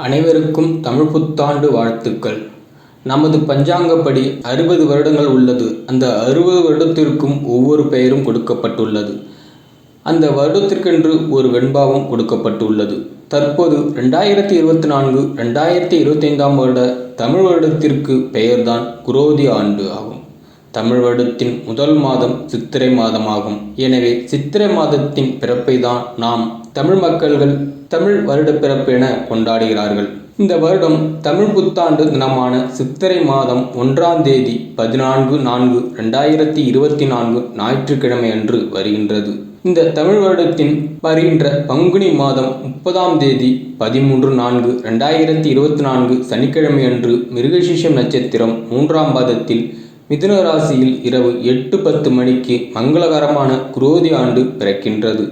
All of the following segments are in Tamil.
அனைவருக்கும் தமிழ் புத்தாண்டு வாழ்த்துக்கள். நமது பஞ்சாங்கப்படி 60 வருடங்கள் உள்ளது. அந்த 60 வருடத்திற்கும் ஒவ்வொரு பெயரும் கொடுக்கப்பட்டுள்ளது. அந்த வருடத்திற்கென்று ஒரு வெண்பாவும் கொடுக்கப்பட்டுள்ளது. தற்போது 2024 2025 வருட தமிழ் வருடத்திற்கு பெயர்தான் குரோதி ஆண்டு ஆகும். தமிழ் வருடத்தின் முதல் மாதம் சித்திரை மாதமாகும். எனவே சித்திரை மாதத்தின் பிறப்பை தான் நாம் தமிழ் மக்கள்கள் தமிழ் வருட பிறப்பு என கொண்டாடுகிறார்கள். இந்த வருடம் தமிழ் புத்தாண்டு தினமான சித்திரை மாதம் 1ஆம் தேதி 14/4/2024 ஞாயிற்றுக்கிழமை அன்று வருகின்றது. இந்த தமிழ் வருடத்தின் வருகின்ற பங்குனி மாதம் 30ஆம் தேதி 13/4/2024 சனிக்கிழமை அன்று மிருகசீரிஷம் நட்சத்திரம் 3ஆம் பாதத்தில் மிதுன ராசியில் இரவு 8:10 மணிக்கு மங்களகரமான குரோதி ஆண்டு பிறக்கின்றது.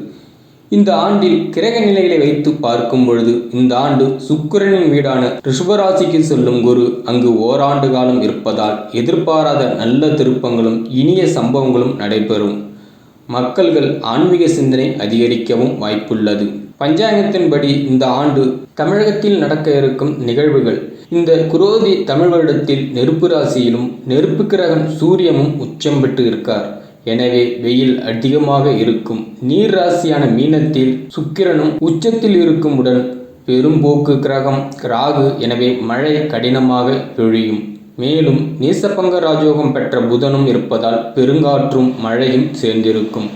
இந்த ஆண்டில் கிரக நிலைகளை வைத்து பார்க்கும் பொழுது இந்த ஆண்டு சுக்கிரனின் வீடான ரிஷபராசிக்கு செல்லும் குரு அங்கு ஓராண்டு காலம் இருப்பதால் எதிர்பாராத நல்ல திருப்பங்களும் இனிய சம்பவங்களும் நடைபெறும். மக்கள்கள் ஆன்மீக சிந்தனை அதிகரிக்கவும் வாய்ப்புள்ளது. பஞ்சாங்கத்தின்படி இந்த ஆண்டு தமிழகத்தில் நடக்க இருக்கும் நிகழ்வுகள். இந்த குரோதி தமிழ் வருடத்தில் நெருப்பு ராசியிலும் நெருப்பு கிரகன் சூரியனும் உச்சம் பெற்று இருக்கார். எனவே வெயில் அதிகமாக இருக்கும். நீர் ராசியான மீனத்தில் சுக்கிரனும் உச்சத்தில் இருக்குமுடன் பெரும்போக்கு கிரகம் ராகு. எனவே மழை கடினமாக பொழியும். மேலும் நீசபங்க ராஜயோகம் பெற்ற புதனும் இருப்பதால் பெருங்காற்றும் மழையும் சேர்ந்திருக்கும்.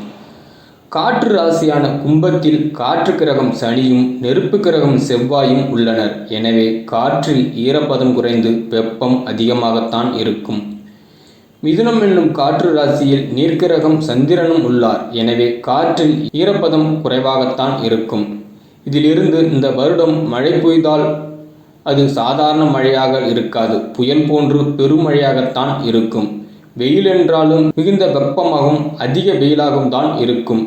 காற்று ராசியான கும்பத்தில் காற்று கிரகம் சனியும் நெருப்பு கிரகம் செவ்வாயும் உள்ளனர். எனவே காற்றில் ஈரப்பதம் குறைந்து வெப்பம் அதிகமாகத்தான் இருக்கும். மிதுனம் என்னும் காற்று ராசியில் நீர்க்கிரகம் சந்திரனும் உள்ளார். எனவே காற்றில் ஈரப்பதம் குறைவாகத்தான் இருக்கும். இதிலிருந்து இந்த வருடம் மழை பெய்தால் அது சாதாரண மழையாக இருக்காது. புயல் போன்று பெருமழையாகத்தான் இருக்கும். வெயில் என்றாலும் மிகுந்த வெப்பமாகவும் அதிக வெயிலாகவும் தான் இருக்கும்.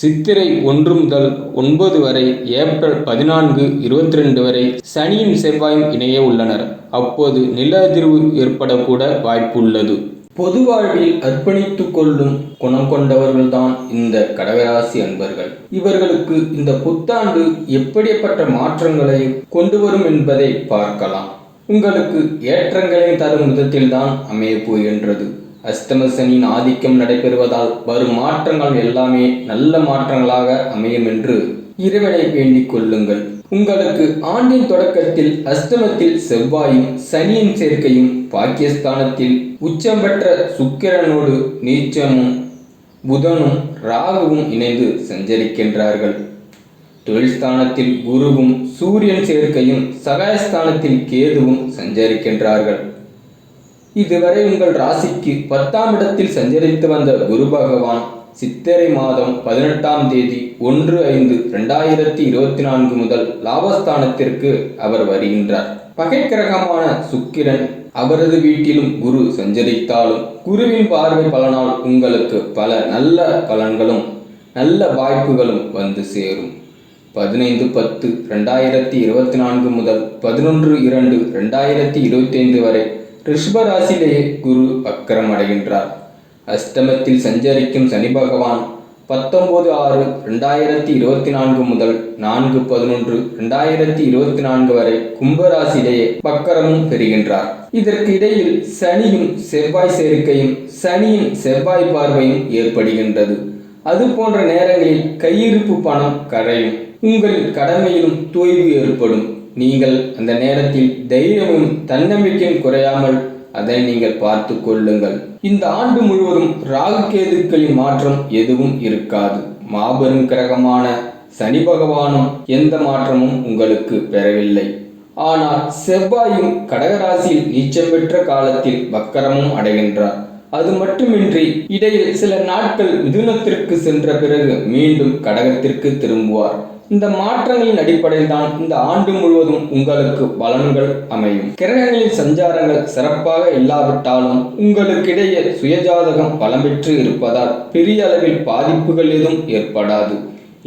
சித்திரை 1 முதல் 9 வரை, ஏப்ரல் 14, 22 வரை சனியும் செவ்வாயும் இணைய உள்ளனர். அப்போது நில அதிர்வு ஏற்படக்கூட வாய்ப்பு உள்ளது. பொது வாழ்வில் அர்ப்பணித்து கொள்ளும் குணம் கொண்டவர்கள்தான் இந்த கடகராசி அன்பர்கள். இவர்களுக்கு இந்த புத்தாண்டு எப்படிப்பட்ட மாற்றங்களை கொண்டு வரும் என்பதை பார்க்கலாம். உங்களுக்கு ஏற்றங்களை தரும் விதத்தில் தான் அமைய போகின்றது. அஸ்தம சனியின் ஆதிக்கம் நடைபெறுவதால் வரும் மாற்றங்கள் எல்லாமே நல்ல மாற்றங்களாக அமையும் என்று இறைவனை வேண்டிக் கொள்ளுங்கள். உங்களுக்கு ஆண்டின் தொடக்கத்தில் அஸ்தமத்தில் செவ்வாயும் சனியின் சேர்க்கையும் பாக்கியஸ்தானத்தில் உச்சம் பெற்ற சுக்கிரனோடு நீச்சமும் புதனும் ராகுவும் இணைந்து சஞ்சரிக்கின்றார்கள். தொழில் ஸ்தானத்தில் குருவும் சூரியன் சேர்க்கையும் சகாயஸ்தானத்தில் கேதுவும் சஞ்சரிக்கின்றார்கள். இதுவரை உங்கள் ராசிக்கு 10ஆம் இடத்தில் சஞ்சரித்து வந்த குரு பகவான் சித்திரை மாதம் 18ஆம் தேதி 1/5/2024 முதல் லாபஸ்தானத்திற்கு அவர் வருகின்றார். பகை கிரகமான சுக்கிரன் அவரது வீட்டிலும் குரு சஞ்சரித்தாலும் குருவின் பார்வை பலனால் உங்களுக்கு பல நல்ல பலன்களும் நல்ல வாய்ப்புகளும் வந்து சேரும். 15/10/2024 முதல் 11/2/2025 வரை ரிஷபராசியிலேயே குரு வக்ரம் அடைகின்றார். அஷ்டமத்தில் சஞ்சரிக்கும் சனி பகவான் 19/6/2024 முதல் 4/11/2024 வரை கும்பராசியிலேயே வக்கரமும் பெறுகின்றார். இதற்கு இடையில் சனியும் செவ்வாய் சேர்க்கையும் சனியின் செவ்வாய் பார்வையும் ஏற்படுகின்றது. அது போன்ற நேரங்களில் கையிருப்பு பணம் கரையும். உங்கள் கடமையிலும் தொய்வு ஏற்படும். நீங்கள் அந்த நேரத்தில் தைரியமும் தன்னம்பிக்கையும் குறையாமல் அதை நீங்கள் பார்த்து கொள்ளுங்கள். இந்த ஆண்டு முழுவதும் ராகு கேதுக்களின் மாற்றம் எதுவும் இருக்காது. மாபெரும் கிரகமான சனி பகவானும் எந்த மாற்றமும் உங்களுக்கு பெறவில்லை. ஆனால் செவ்வாயும் கடகராசியில் நீச்சம் பெற்ற காலத்தில் வக்கரமும் அடைகின்றார். அது மட்டுமின்றி இடையில் சில நாட்கள் மிதுனத்திற்கு சென்ற பிறகு மீண்டும் கடகத்திற்கு திரும்புவார். இந்த மாற்றங்களின் அடிப்படையில் தான் இந்த ஆண்டு முழுவதும் உங்களுக்கு பலன்கள் அமையும். கிரகங்களின் சஞ்சாரங்கள் சிறப்பாக இல்லாவிட்டாலும் உங்களுக்கிடையே சுயஜாதகம் பலம் பெற்று இருப்பதால் பெரிய அளவில் பாதிப்புகள் எதுவும் ஏற்படாது.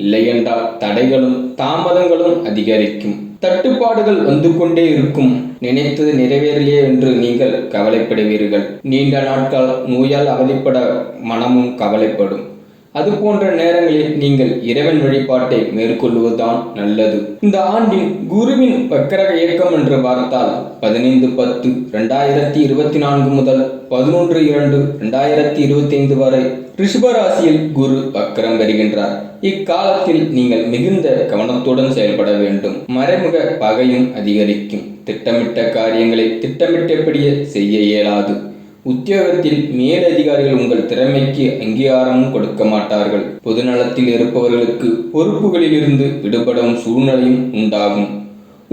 இல்லையென்றால் தடைகளும் தாமதங்களும் அதிகரிக்கும். தட்டுப்பாடுகள் வந்து கொண்டே இருக்கும். நினைத்தது நிறைவேறலையே என்று நீங்கள் கவலைப்படுவீர்கள். நீண்ட நாட்கள் நோயால் அவதிப்பட மனமும் கவலைப்படும். அது போன்ற நேரங்களில் நீங்கள் இறைவன் வழிபாட்டை மேற்கொள்வதுதான் நல்லது. இந்த ஆண்டின் குருவின் வக்கரக இயக்கம் என்று பார்த்தால் 15-10-2024 முதல் 11-2-2025 வரை ரிஷபராசியில் குரு வக்கரம் வருகின்றார். இக்காலத்தில் நீங்கள் மிகுந்த கவனத்துடன் செயல்பட வேண்டும். மறைமுக பகையும் அதிகரிக்கும். திட்டமிட்ட காரியங்களை திட்டமிட்டபடியே செய்ய இயலாது. உத்தியோகத்தில் மேலதிகாரிகள் உங்கள் திறமைக்கு அங்கீகாரமும் கொடுக்க மாட்டார்கள். பொதுநலத்தில் இருப்பவர்களுக்கு பொறுப்புகளிலிருந்து விடுபடும் சூழ்நிலையும் உண்டாகும்.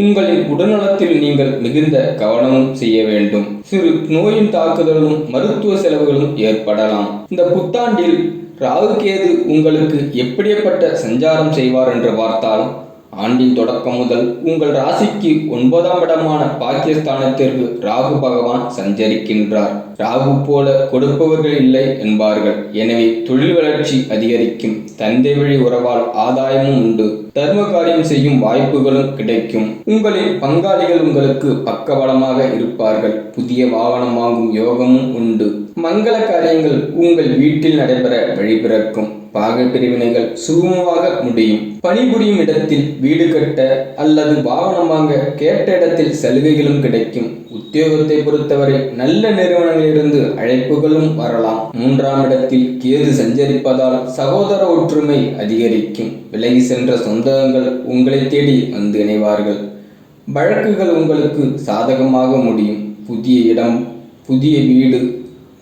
உங்களின் உடல்நலத்தில் நீங்கள் மிகுந்த கவனமும் செய்ய வேண்டும். சிறு நோயின் தாக்குதலும் மருத்துவ செலவுகளும் ஏற்படலாம். இந்த புத்தாண்டில் ராகு கேது உங்களுக்கு எப்படிப்பட்ட சஞ்சாரம் செய்வார் என்று பார்த்தால், ஆண்டின் தொடக்கம் முதல் உங்கள் ராசிக்கு 9ஆம் இடமான பாக்கியஸ்தானத்திற்கு ராகு பகவான் சஞ்சரிக்கின்றார். ராகு போல கொடுப்பவர்கள் இல்லை என்பார்கள். எனவே தொழில் வளர்ச்சி அதிகரிக்கும். தந்தை வழி உறவால் ஆதாயமும் உண்டு. தர்ம காரியம் செய்யும் வாய்ப்புகளும் கிடைக்கும். உங்களின் பங்காளிகள் உங்களுக்கு பக்கபலமாக இருப்பார்கள். புதிய வாகனம் வாங்கும் யோகமும் உண்டு. மங்கள காரியங்கள் உங்கள் வீட்டில் நடைபெற வழிபிறக்கும். பாக பிரிவினைகள் சுகமமாக முடியும். பணிபுரியும் இடத்தில் வீடு கட்ட அல்லது வாகனம் வாங்க கேட்ட இடத்தில் சலுகைகளும் கிடைக்கும். உத்தியோகத்தை பொறுத்தவரை நல்ல நிறுவனங்களிலிருந்து அழைப்புகளும் வரலாம். 3ஆம் இடத்தில் கேது சஞ்சரிப்பதால் சகோதர ஒற்றுமை அதிகரிக்கும். விலகி சென்ற சொந்தங்கள் உங்களை தேடி வந்து இணைவார்கள். வழக்குகள் உங்களுக்கு சாதகமாக முடியும். புதிய இடம், புதிய வீடு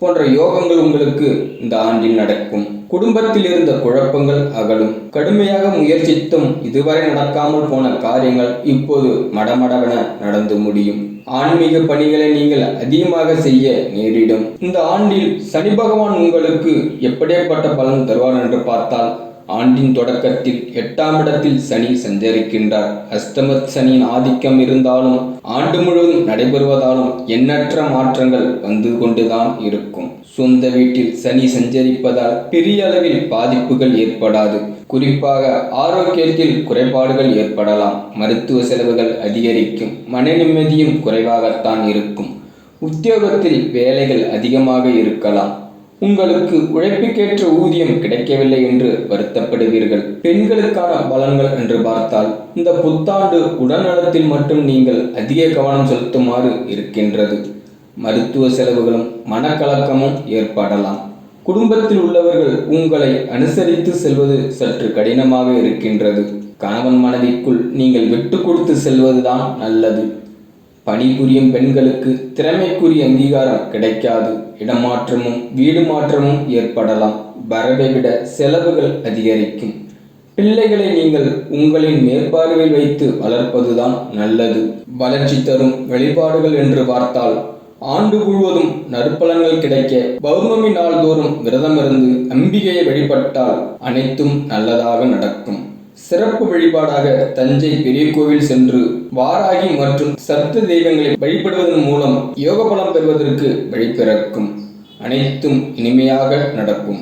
போன்ற யோகங்கள் உங்களுக்கு இந்த ஆண்டில் நடக்கும். குடும்பத்தில் இருந்த குழப்பங்கள் அகலும். கடுமையாக முயற்சித்தும் இதுவரை நடக்காமல் போன காரியங்கள் இப்போது மடமடவென நடந்து முடியும். ஆன்மீக பணிகளை நீங்கள் அதிகமாக செய்ய நேரிடும். இந்த ஆண்டில் சனி பகவான் உங்களுக்கு எப்படிப்பட்ட பலன் தருவார் என்று பார்த்தால், ஆண்டின் தொடக்கத்தில் 8ஆம் இடத்தில் சனி சஞ்சரிக்கின்றார். அஷ்டம சனியின் ஆதிக்கம் இருந்தாலும் ஆண்டு முழுவதும் நடைபெறுவதாலும் எண்ணற்ற மாற்றங்கள் வந்து கொண்டுதான் இருக்கும். சொந்த வீட்டில் சனி சஞ்சரிப்பதால் பெரிய அளவில் பாதிப்புகள் ஏற்படாது. குறிப்பாக ஆரோக்கியத்தில் குறைபாடுகள் ஏற்படலாம். மருத்துவ செலவுகள் அதிகரிக்கும். மன நிம்மதியும் குறைவாகத்தான் இருக்கும். உத்தியோகத்தில் வேலைகள் அதிகமாக இருக்கலாம். உங்களுக்கு உழைப்புக்கேற்ற ஊதியம் கிடைக்கவில்லை என்று வருத்தப்படுவீர்கள். பெண்களுக்கான பலன்கள் என்று பார்த்தால், இந்த புத்தாண்டு உடல்நலத்தில் மட்டும் நீங்கள் அதிக கவனம் செலுத்துமாறு இருக்கின்றது. மருத்துவ செலவுகளும் மனக்கலக்கமும் ஏற்படலாம். குடும்பத்தில் உள்ளவர்கள் உங்களை அனுசரித்து செல்வது சற்று கடினமாக இருக்கின்றது. கணவன் மனைவிக்குள் நீங்கள் விட்டு கொடுத்து செல்வதுதான் நல்லது. பணிபுரியும் பெண்களுக்கு திறமைக்குரிய அங்கீகாரம் கிடைக்காது. இடமாற்றமும் வீடு மாற்றமும் ஏற்படலாம். வரவை விட செலவுகள் அதிகரிக்கும். பிள்ளைகளை நீங்கள் உங்களின் மேற்பார்வையில் வைத்து வளர்ப்பதுதான் நல்லது. வளர்ச்சி தரும் வழிபாடுகள் என்று பார்த்தால், ஆண்டு முழுவதும் நற்பலன்கள் கிடைக்க பௌர்ணமி நாள்தோறும் விரதமிருந்து அம்பிகையை வழிபட்டால் அனைத்தும் நல்லதாக நடக்கும். சிறப்பு வழிபாடாக தஞ்சை பெரிய கோவில் சென்று வாராகி மற்றும் சப்த தெய்வங்களை வழிபடுவதன் மூலம் யோக பலம் பெறுவதற்கு வழிபிறக்கும். அனைத்தும் இனிமையாக நடக்கும்.